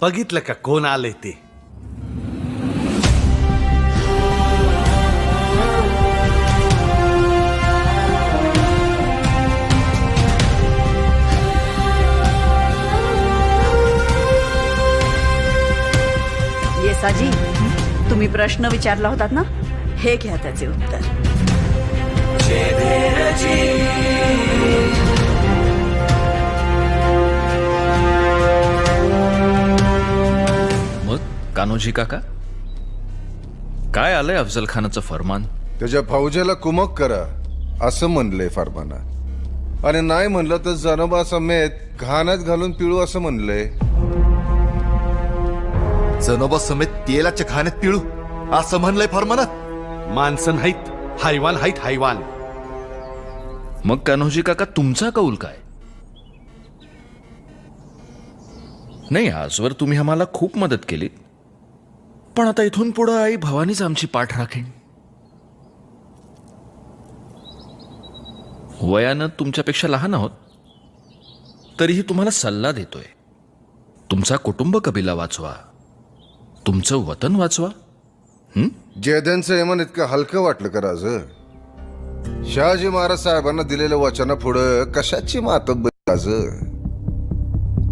बघितलं का कोण आलंय ते? येसाजी, तुम्ही प्रश्न विचारला होतात ना, हे घ्या त्याचे उत्तर. मग कान्होजी काका, काय आलंय अफजल खानाचं फरमान? त्याच्या फौजेला कुमक करा असं म्हणलंय फरमानात. आणि नाही म्हणलं तर जनबा समेत घाण्यात घालून पिळू असं म्हणलंय. जनोबा समेत तेलाच्या खाण्यात पिळू असं म्हणलंय फरमानात. माणसं नाहीत, हैवान आहेत, हैवान. मग कान्होजी काका तुमचा कौल काय? नाही, आजवर तुम्ही आम्हाला खूप मदत केली, पण आता इथून पुढे आई भवानीच आमची पाठ राखेन. वयानं तुमच्यापेक्षा लहान आहोत, तरीही तुम्हाला सल्ला देतोय. तुमचा कुटुंब कबिला वाचवा, तुमचं वतन वाचवा. जयदेंचं यमन इतकं हलकं वाटलं का राज? शहाजी महाराज साहेबांना दिलेल्या वचना पुढं कशाची मातब्बरी राज?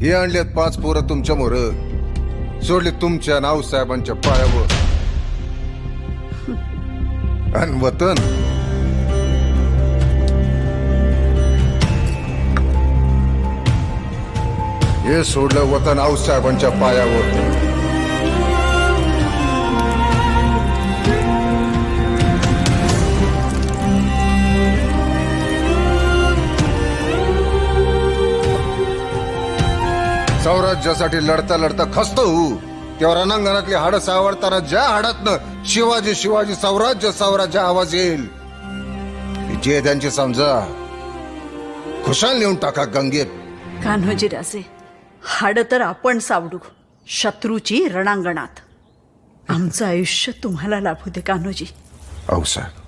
ही आणल्यात 5 पोरं तुमच्या मोर, सोडले तुमच्या नावसाहेबांच्या पायावर. आणि वतन हे सोडलं वतन आऊसाहेबांच्या पायावर. स्वराज्यासाठी लढता लढता खसतो तेव्हा रणांगणातली हाडं सावरताना ज्या हाडातनं शिवाजी शिवाजी स्वराज्य स्वराज्य आवाज येईल, जे त्यांची समजा खुशाल नेऊन टाका गंगेत. कान्होजी राजे, हाड तर आपण सावडू शत्रूची रणांगणात. आमचं आयुष्य तुम्हाला लाभू दे कान्होजी. आऊसाहेब.